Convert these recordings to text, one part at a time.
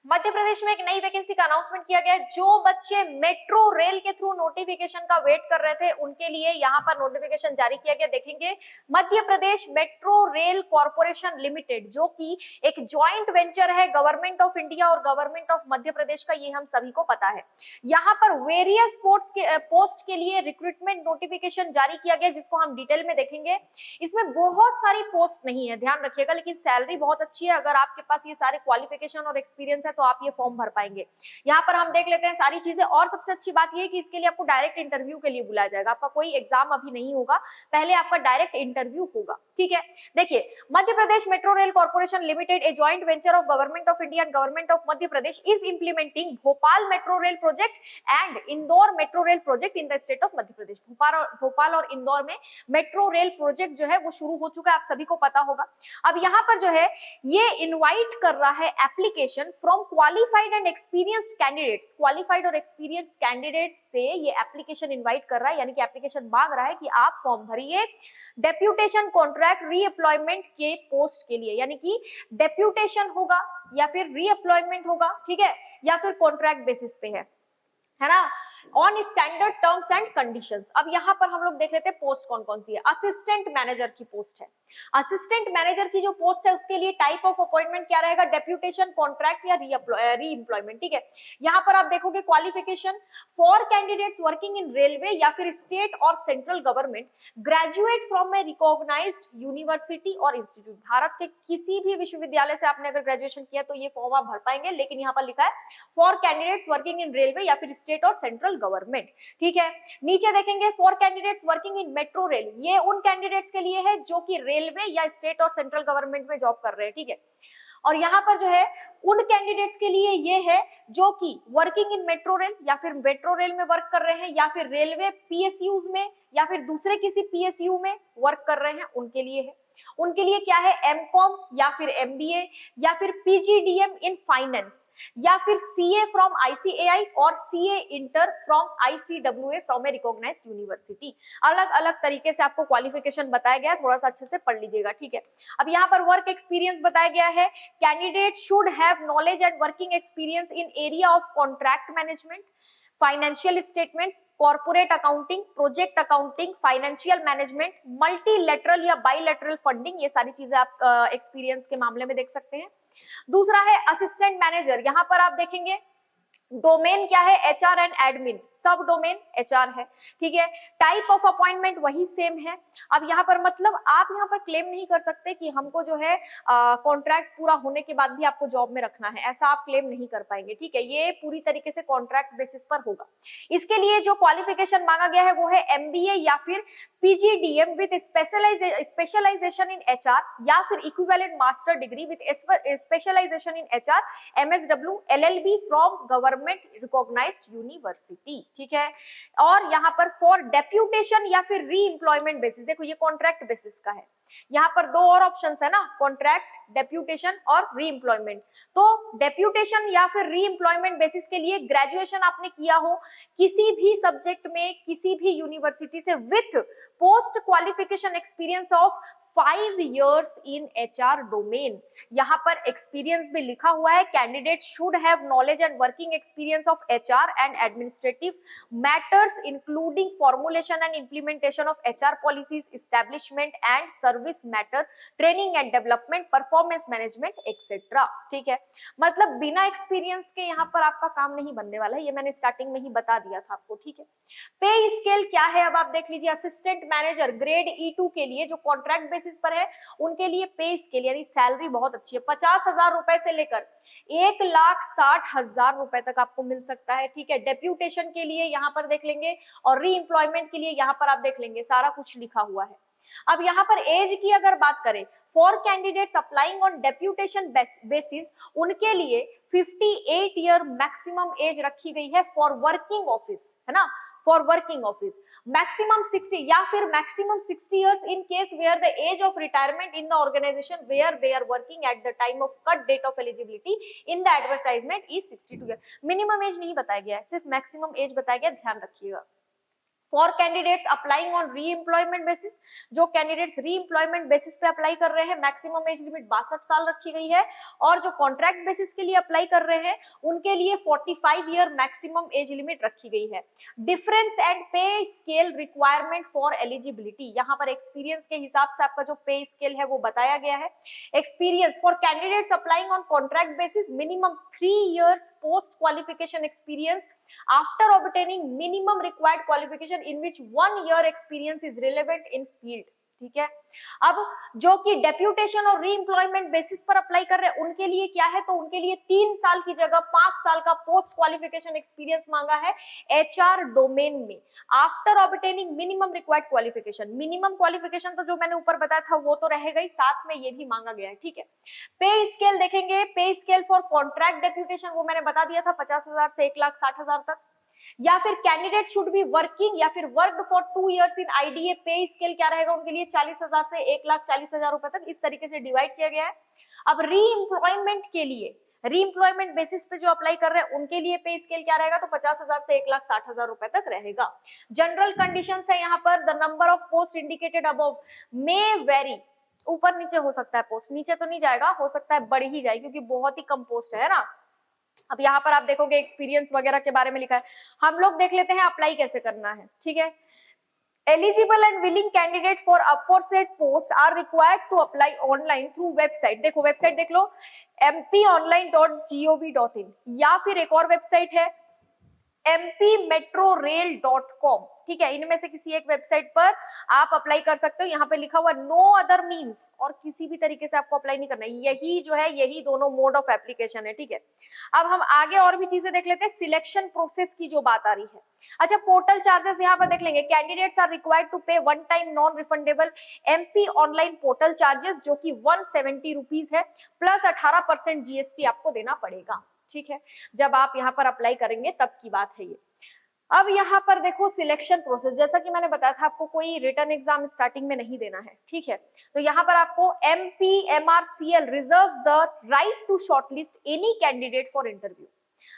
मध्य प्रदेश में एक नई वैकेंसी का अनाउंसमेंट किया गया है। जो बच्चे मेट्रो रेल के थ्रू नोटिफिकेशन का वेट कर रहे थे उनके लिए यहाँ पर नोटिफिकेशन जारी किया गया। देखेंगे मध्य Pradesh metro rail corporation limited, जो कि एक जॉइंट वेंचर है गवर्नमेंट ऑफ इंडिया और गवर्नमेंट ऑफ मध्य प्रदेश का, ये हम सभी को पता है। यहाँ पर वेरियस पोस्ट के लिए रिक्रूटमेंट नोटिफिकेशन जारी किया गया, जिसको हम डिटेल में देखेंगे। इसमें बहुत सारी पोस्ट नहीं है, ध्यान रखिएगा, लेकिन सैलरी बहुत अच्छी है। अगर आपके पास ये सारे क्वालिफिकेशन और एक्सपीरियंस है तो आप ये फॉर्म भर पाएंगे। यहाँ पर हम देख लेते हैं सारी चीजें। और सबसे अच्छी बात ये है कि इसके लिए आपको डायरेक्ट इंटरव्यू के लिए बुलाया जाएगा। आपका कोई एग्जाम अभी नहीं होगा, पहले आपका डायरेक्ट इंटरव्यू होगा, ठीक है। देखिए, Madhya Pradesh metro rail corporation limited, a joint venture of government of India and government of Madhya Pradesh, is implementing Bhopal metro rail project and Indore metro rail project in the state of Madhya Pradesh. Bhopal और इंदौर में मेट्रो रेल प्रोजेक्ट जो है वो शुरू हो चुका है, आप सभी को पता होगा। अब यहाँ पर जो है ये इनवाइट कर रहा है application from qualified and experienced candidates. Qualified और एक्सपीरियंस्ड कैंडिडेट्स से ये एप्लीकेशन इनवाइट कर रहा है, यानी कि एप्लीकेशन मांग रहा है कि आप फॉर्म भरिए डेप्यूटेशन कॉन्ट्रैक्ट रीएम्प्लॉयमेंट के पोस्ट के लिए, यानी कि डेप्यूटेशन होगा या फिर रीएम्प्लॉयमेंट होगा, ठीक है, या फिर कॉन्ट्रैक्ट बेसिस पे है ना, on standard terms and conditions. अब यहाँ पर हम लोग देख लेते हैं पोस्ट कौन कौन सी है। असिस्टेंट मैनेजर की पोस्ट है। असिस्टेंट मैनेजर की जो पोस्ट है उसके लिए टाइप ऑफ अपॉइंटमेंट क्या रहेगा, डेप्यूटेशन, कॉन्ट्रैक्ट या रीएम्प्लॉयमेंट, ठीक है। यहाँ पर आप देखोगे qualification for candidates working in railway या फिर स्टेट और central government, graduate from a recognised university और इंस्टीट्यूट। भारत के किसी भी विश्वविद्यालय से आपने अगर ग्रेजुएशन किया तो ये फॉर्म आप भर पाएंगे, लेकिन यहाँ पर लिखा है for candidates working in railway या फिर स्टेट और सेंट्रल गवर्नमेंट, ठीक है। नीचे देखेंगे for candidates working in metro rail, ये उन कैंडिडेट्स के लिए है जो कि रेलवे या स्टेट और सेंट्रल गवर्नमेंट में जॉब कर रहे हैं, ठीक है। और यहाँ पर जो है उन कैंडिडेट्स के लिए ये है जो कि वर्किंग इन मेट्रो रेल या फिर मेट्रो रेल में वर्क कर रहे हैं या फिर रेलवे पीएसयूज में या फिर दूसरे किसी पीएसयू में वर्क कर रहे हैं, उनके लिए है। उनके लिए क्या है, एमकॉम या फिर एमबीए या फिर पीजीडीएम इन फाइनेंस या फिर सीए फ्रॉम आईसीएआई और CA inter from ICWA from a recognised university. अलग अलग तरीके से आपको क्वालिफिकेशन बताया गया है, थोड़ा सा अच्छे से पढ़ लीजिएगा, ठीक है। अब यहाँ पर वर्क एक्सपीरियंस बताया गया है। Candidate should have knowledge and working experience in area of contract management, financial statements, corporate accounting, project accounting, financial management, multilateral या बाइलेटरल फंडिंग, ये सारी चीजें आप एक्सपीरियंस के मामले में देख सकते हैं। दूसरा है असिस्टेंट मैनेजर। यहां पर आप देखेंगे डोमेन क्या है, एचआर एंड एडमिन, सब डोमेन एचआर है, ठीक है। टाइप ऑफ अपॉइंटमेंट वही सेम है। अब यहाँ पर मतलब आप यहाँ पर क्लेम नहीं कर सकते कि हमको जो है कॉन्ट्रैक्ट पूरा होने के बाद भी आपको जॉब में रखना है, ऐसा आप क्लेम नहीं कर पाएंगे, ठीक है। ये पूरी तरीके से कॉन्ट्रैक्ट बेसिस पर होगा। इसके लिए जो क्वालिफिकेशन मांगा गया है वो है एमबीए या फिर PGDM with specialisation in HR या फिर equivalent master degree with specialisation in HR, MSW, LLB from government recognised university, ठीक है। और यहाँ पर फॉर डेप्यूटेशन या फिर रीएम्प्लॉयमेंट बेसिस, देखो ये कॉन्ट्रैक्ट बेसिस का है। यहाँ पर दो और ऑप्शंस है ना, कॉन्ट्रैक्ट, डेप्यूटेशन और रीएम्प्लॉयमेंट। तो डेप्यूटेशन या फिर रीएम्प्लॉयमेंट बेसिस के लिए ग्रेजुएशन आपने किया हो किसी भी सब्जेक्ट में किसी भी यूनिवर्सिटी से with post qualification experience of 5 years in HR domain. यहाँ पर एक्सपीरियंस भी लिखा हुआ है, candidate should have knowledge and working experience of HR and administrative matters including formulation and implementation of HR policies, establishment and service matter, training and development, performance management etcetera, ठीक है। मतलब बिना एक्सपीरियंस के यहाँ पर आपका काम नहीं बनने वाला है, ये मैंने स्टार्टिंग में ही बता दिया था आपको, ठीक है। पे स्केल क्या है अब आप देख लीजिए। असिस्टेंट मैनेजर ग्रेड E2 के लिए जो कॉन्ट्रैक्ट बेसिस पर है उनके लिए पे स्केल यानी सैलरी बहुत अच्छी है। 50,000 रुपए से लेकर 1,60,000 रुपए तक आपको मिल सकता है, ठीक है। डेप्यूटेशन के लिए यहाँ पर देख लेंगे और रीएम्प्लॉयमेंट के लिए यहाँ पर आप देख लेंगे, सारा कुछ लिखा हुआ है। अब यहाँ पर एज की अगर बात करें, for candidates applying on deputation basis उनके लिए 58 ईयर मैक्सिमम एज रखी गई है फॉर वर्किंग ऑफिस, है ना, फॉर वर्किंग ऑफिस। मैक्सिमम 60 या फिर maximum 60 years in case where the age of retirement in the organization where they are working at the time of cut date of eligibility in the advertisement is 62 years। Minimum age नहीं बताया गया है, सिर्फ maximum age बताया गया, ध्यान रखिएगा। For candidates applying on री एम्प्लॉयमेंट बेसिस, जो कैंडिडेट्स री एम्प्लॉयमेंट बेसिस पे अप्लाई कर रहे हैं मैक्सिमम एज लिमिट 62 साल रखी गई है, और जो कॉन्ट्रैक्ट बेसिस के लिए अप्लाई कर रहे हैं उनके लिए 45 ईयर मैक्सिमम एज लिमिट रखी गई है। डिफरेंस एंड पे स्केल रिक्वायरमेंट फॉर एलिजिबिलिटी, यहाँ पर एक्सपीरियंस के हिसाब से आपका जो पे स्केल है वो बताया गया है। Experience for candidates applying on contract basis minimum 3 years post qualification experience after obtaining minimum required qualification in which 1 year experience is relevant in field। ठीक है, अब जो कि डेप्यूटेशन और री एम्प्लॉयमेंट बेसिस पर अप्लाई कर रहे हैं उनके लिए क्या है, तो उनके लिए 3 साल की जगह 5 साल का पोस्ट क्वालिफिकेशन एक्सपीरियंस मांगा है एचआर डोमेन में, after obtaining minimum required qualification. Minimum qualification तो जो मैंने ऊपर बताया था वो तो रहेगा ही, साथ में ये भी मांगा गया है। ठीक है, पे स्केल देखेंगे, पे स्केल फॉर कॉन्ट्रैक्ट डेप्यूटेशन वो मैंने बता दिया था 50,000 से 1,60,000 तक, या फिर कैंडिडेट शुड बी वर्किंग या फिर worked for 2 years in IDA, पे स्केल क्या रहेगा उनके लिए 40,000 से 1,40,000 रुपए तक, इस तरीके से डिवाइड किया गया है। अब री एम्प्लॉयमेंट के लिए, री एम्प्लॉयमेंट बेसिस पे जो अप्लाई कर रहे हैं उनके लिए पे स्केल क्या रहेगा, तो 50,000 से 1,60,000 रुपए तक रहेगा। जनरल कंडीशंस है यहाँ पर, the number of post indicated above may very, ऊपर नीचे हो सकता है पोस्ट, नीचे तो नहीं जाएगा, हो सकता है बढ़ ही जाए क्योंकि बहुत ही कम पोस्ट है ना। अब यहाँ पर आप देखोगे एक्सपीरियंस वगैरह के बारे में लिखा है, हम लोग देख लेते हैं अप्लाई कैसे करना है। ठीक है, eligible and willing candidate for aforesaid post are required to apply online through website, देखो वेबसाइट देख लो mponline.gov.in, या फिर एक और वेबसाइट है mpmetrorail.com। ठीक है, इनमें से किसी एक वेबसाइट पर आप अप्लाई कर सकते हो। यहाँ पे लिखा हुआ नो अदर मीन्स, और किसी भी तरीके से आपको अप्लाई नहीं करना है, यही जो है यही दोनों मोड ऑफ एप्लीकेशन है। ठीक है, अब हम आगे और भी चीजें देख लेते हैं। सिलेक्शन प्रोसेस की जो बात आ रही है, अच्छा पोर्टल चार्जेस यहाँ पर देख लेंगे। कैंडिडेट्स आर रिक्वायर्ड टू पे one time non refundable MP online portal charges जो कि 170 रुपीज है, प्लस 18% GST आपको देना पड़ेगा। ठीक है, जब आप यहाँ पर अप्लाई करेंगे तब की बात है ये। अब यहाँ पर देखो सिलेक्शन प्रोसेस, जैसा कि मैंने बताया था आपको कोई रिटर्न एग्जाम स्टार्टिंग में नहीं देना है। ठीक है, तो यहाँ पर आपको MPMRCL reserves the right to shortlist any candidate for interview,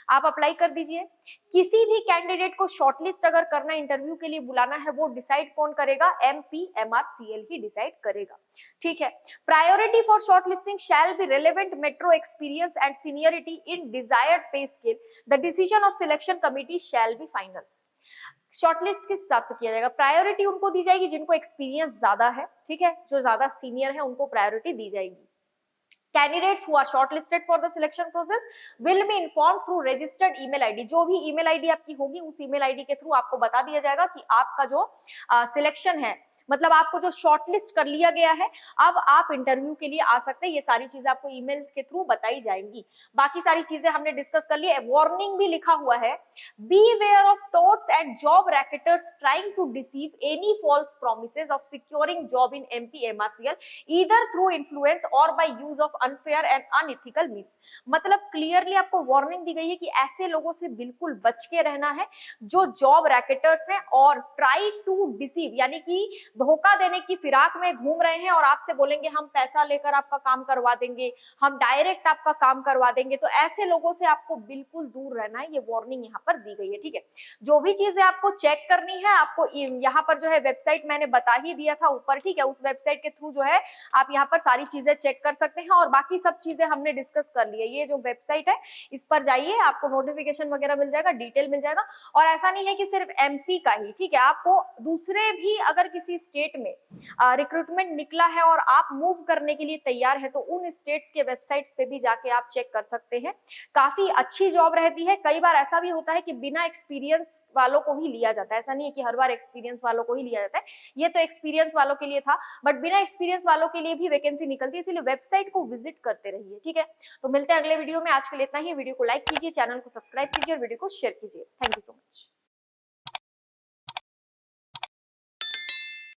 आप अप्लाई कर दीजिए। किसी भी कैंडिडेट को शॉर्टलिस्ट अगर करना, इंटरव्यू के लिए बुलाना है, वो डिसाइड कौन करेगा, MPMRCL ही डिसाइड करेगा। ठीक है, priority for shortlisting shall be relevant metro experience and seniority in desired पे scale, the decision of selection committee shall be final. Shortlist किस हिसाब से किया जाएगा, प्रायोरिटी उनको दी जाएगी जिनको एक्सपीरियंस ज्यादा है। ठीक है, जो ज्यादा सीनियर है उनको प्रायोरिटी दी जाएगी। Candidates who are shortlisted for the selection process will be informed through registered email ID, जो भी email ID आपकी होगी उस email ID के थ्रू आपको बता दिया जाएगा कि आपका जो सिलेक्शन है, मतलब आपको जो शॉर्टलिस्ट कर लिया गया है, अब आप इंटरव्यू के लिए आ सकते हैं। ये सारी चीजें आपको ईमेल के थ्रू बताई जाएंगी। बाकी सारी चीजें हमने डिस्कस कर ली है। वार्निंग भी लिखा हुआ है, beware of touts and job racketeers trying to deceive any false promises of securing job in MPMRCL either through influence और by use of unfair and unethical means. मतलब क्लियरली आपको वार्निंग दी गई है कि ऐसे लोगों से बिल्कुल बच के रहना है जो जॉब रैकेटर्स हैं और ट्राई टू डिसीव यानी कि धोखा देने की फिराक में घूम रहे हैं और आपसे बोलेंगे हम पैसा लेकर आपका काम करवा देंगे, हम डायरेक्ट आपका काम करवा देंगे। तो ऐसे लोगों से आपको बिल्कुल दूर रहना है, ये वार्निंग यहाँ पर दी गई है। ठीक है, जो भी चीजें आपको चेक करनी है, आपको यहाँ पर जो है वेबसाइट मैंने बता ही दिया था ऊपर। ठीक है, उस वेबसाइट के थ्रू जो है आप यहाँ पर सारी चीजें चेक कर सकते हैं और बाकी सब चीजें हमने डिस्कस कर ली है। ये जो वेबसाइट है इस पर जाइए, आपको नोटिफिकेशन वगैरह मिल जाएगा, डिटेल मिल जाएगा। और ऐसा नहीं है कि सिर्फ MP का ही, ठीक है, आपको दूसरे भी अगर किसी स्टेट में रिक्रूटमेंट निकला है और आप मूव करने के लिए तैयार है तो उन स्टेट्स के वेबसाइट्स पे भी जाके आप चेक कर सकते हैं। काफी अच्छी जॉब रहती है। कई बार ऐसा भी होता है कि बिना एक्सपीरियंस वालों को ही लिया जाता है, ऐसा नहीं है कि हर बार एक्सपीरियंस वालों को ही लिया जाता है। ये तो एक्सपीरियंस वालों के लिए था, बट बिना एक्सपीरियंस वालों के लिए भी वैकेंसी निकलती है, इसलिए वेबसाइट को विजिट करते रहिए। ठीक है, तो मिलते हैं अगले वीडियो में। आज के लिए इतना ही। वीडियो को लाइक कीजिए, चैनल को सब्सक्राइब कीजिए और वीडियो को शेयर कीजिए। Thank you so much.